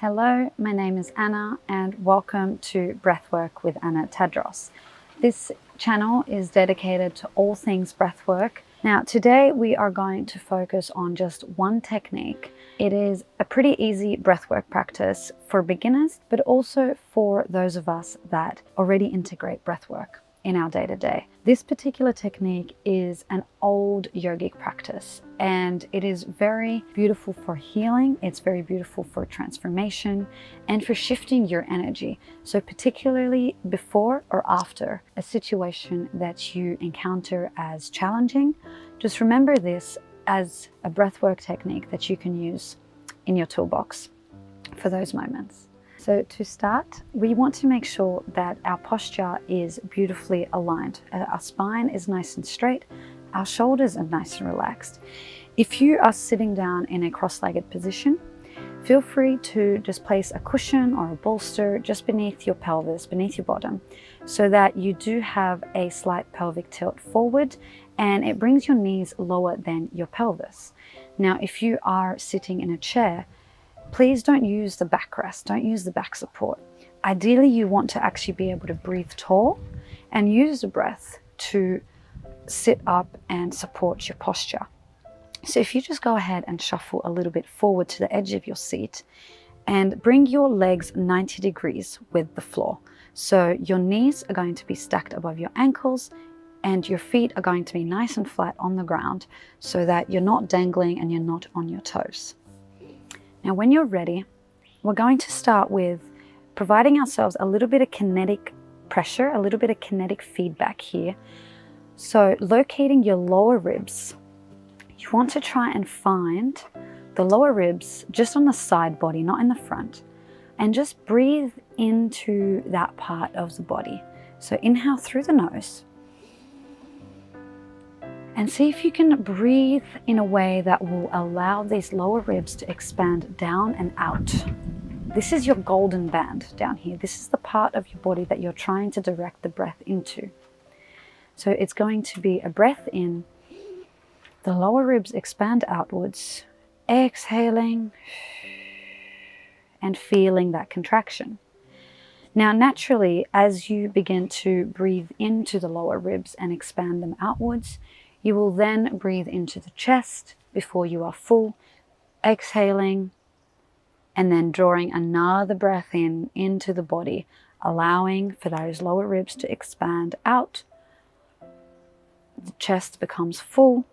Hello, my name is Anna and welcome to Breathwork with Anna Tadros. This channel is dedicated to all things breathwork. Now today we are going to focus on just one technique. It is a pretty easy breathwork practice for beginners, but also for those of us that already integrate breathwork in our day-to-day. This particular technique is an old yogic practice and it is very beautiful for healing. It's very beautiful for transformation and for shifting your energy. So particularly before or after a situation that you encounter as challenging, just remember this as a breathwork technique that you can use in your toolbox for those moments. So to start, we want to make sure that our posture is beautifully aligned. Our spine is nice and straight, our shoulders are nice and relaxed. If you are sitting down in a cross-legged position, feel free to just place a cushion or a bolster just beneath your pelvis, beneath your bottom, so that you do have a slight pelvic tilt forward and it brings your knees lower than your pelvis. Now, if you are sitting in a chair, please don't use the backrest, don't use the back support. Ideally, you want to actually be able to breathe tall and use the breath to sit up and support your posture. So if you just go ahead and shuffle a little bit forward to the edge of your seat and bring your legs 90 degrees with the floor. So your knees are going to be stacked above your ankles and your feet are going to be nice and flat on the ground so that you're not dangling and you're not on your toes. Now, when you're ready, we're going to start with providing ourselves a little bit of kinetic pressure, a little bit of kinetic feedback here. So locating your lower ribs, you want to try and find the lower ribs just on the side body, not in the front, and just breathe into that part of the body. So inhale through the nose and see if you can breathe in a way that will allow these lower ribs to expand down and out. This is your golden band down here. This is the part of your body that you're trying to direct the breath into. So it's going to be a breath in, the lower ribs expand outwards, exhaling and feeling that contraction. Now, naturally, as you begin to breathe into the lower ribs and expand them outwards, you will then breathe into the chest before you are full, exhaling, and then drawing another breath in into the body, allowing for those lower ribs to expand out. The chest becomes full,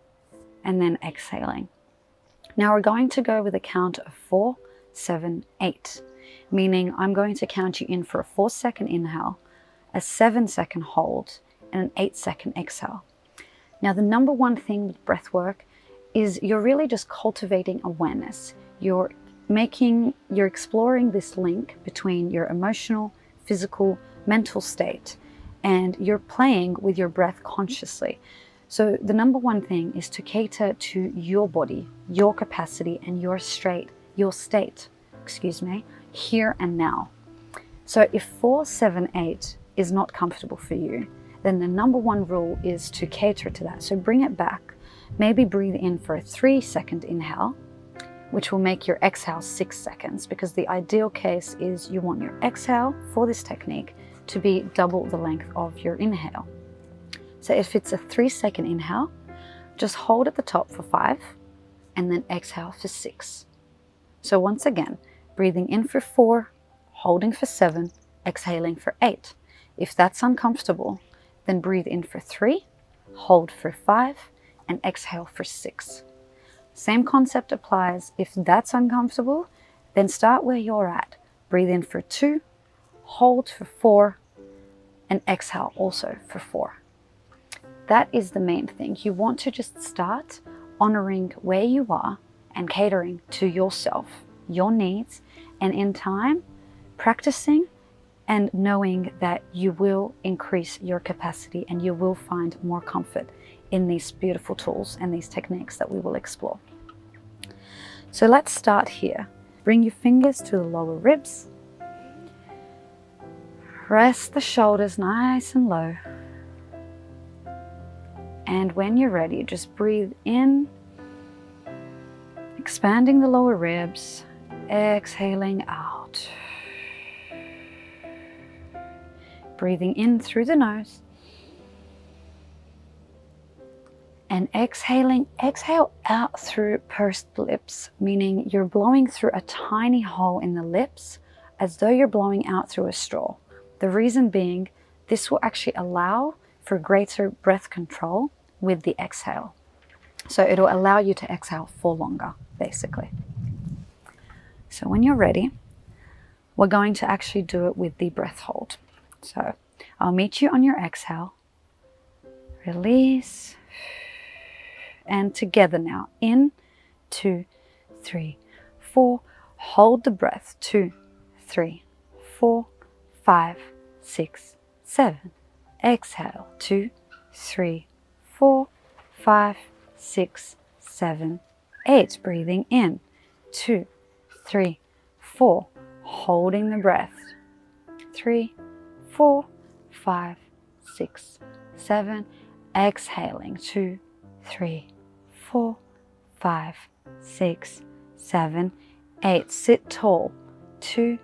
and then exhaling. Now we're going to go with a count of 4, 7, 8, meaning I'm going to count you in for a 4-second inhale, a 7-second hold, and an 8-second exhale. Now, the number one thing with breathwork is you're really just cultivating awareness. You're exploring this link between your emotional, physical, mental state, and you're playing with your breath consciously. So the number one thing is to cater to your body, your capacity, and your state, here and now. So if 4, 7, 8 is not comfortable for you, then the number one rule is to cater to that. So bring it back. Maybe breathe in for a 3-second inhale, which will make your exhale 6 seconds, because the ideal case is you want your exhale for this technique to be double the length of your inhale. So if it's a 3-second inhale, just hold at the top for 5 and then exhale for 6. So once again, breathing in for 4, holding for 7, exhaling for 8. If that's uncomfortable, then breathe in for 3, hold for 5, and exhale for 6. Same concept applies. If that's uncomfortable, then start where you're at. Breathe in for 2, hold for 4, and exhale also for 4. That is the main thing. You want to just start honoring where you are and catering to yourself, your needs, and in time, practicing and knowing that you will increase your capacity and you will find more comfort in these beautiful tools and these techniques that we will explore. So let's start here. Bring your fingers to the lower ribs. Rest the shoulders nice and low. And when you're ready, just breathe in, expanding the lower ribs, exhaling out. out. Breathing in through the nose. And exhaling, exhale out through pursed lips, meaning you're blowing through a tiny hole in the lips as though you're blowing out through a straw. The reason being, this will actually allow for greater breath control with the exhale. So it'll allow you to exhale for longer, basically. So when you're ready, we're going to actually do it with the breath hold. So I'll meet you on your exhale. Release. And together now. In, 2, 3, 4. Hold the breath. 2, 3, 4, 5, 6, 7. Exhale. 2, 3, 4, 5, 6, 7, 8. Breathing in. 2, 3, 4. Holding the breath. 3, 4, 5, 6, 7. Exhaling. 2, 3, 4, 5, 6, 7, 8. Sit tall. 2,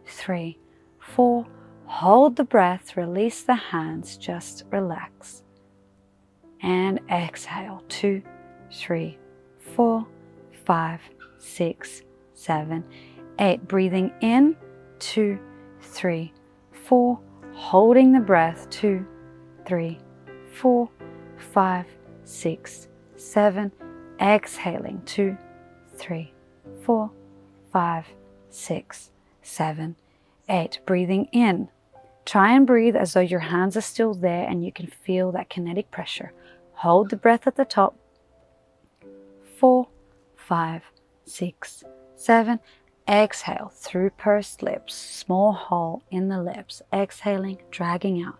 3, 4. Hold the breath. Release the hands. Just relax. And exhale. 2, 3, 4, 5, 6, 7, 8. Breathing in. 2, 3, 4. Holding the breath. 2, 3, 4, 5, 6, 7. Exhaling. 2, 3, 4, 5, 6, 7, 8. Breathing in. Try and breathe as though your hands are still there and you can feel that kinetic pressure. Hold the breath at the top. 4, 5, 6, 7. Exhale through pursed lips. Small hole in the lips. Exhaling, dragging out.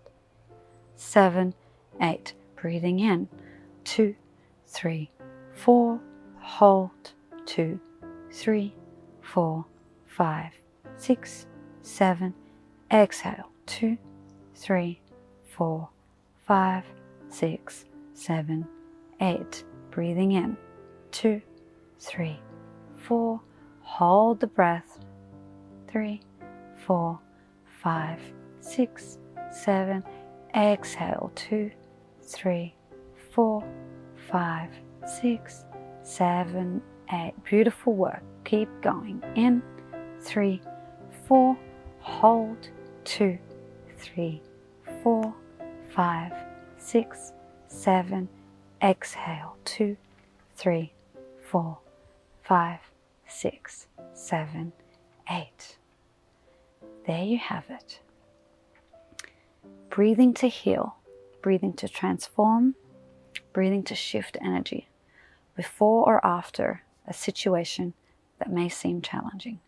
7, 8. Breathing in. 2, 3, 4. Hold. 2, 3, 4, 5, 6, 7. Exhale. 2, 3, 4, 5, 6, 7, 8. Breathing in. 2, 3, 4. Hold the breath. 3, 4, 5, 6, 7. Exhale. 2, 3, 4, 5, 6, 7, 8. Beautiful work. Keep going. In. 3, 4. Hold. 2, 3, 4, 5, 6, 7. Exhale. 2, 3, 4, 5, 6, 7, 8. There you have it. Breathing to heal, breathing to transform, breathing to shift energy before or after a situation that may seem challenging.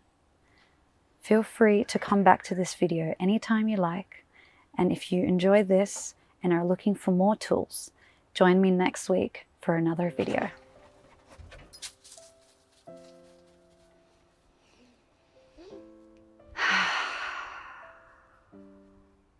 Feel free to come back to this video anytime you like, and if you enjoy this and are looking for more tools, join me next week for another video.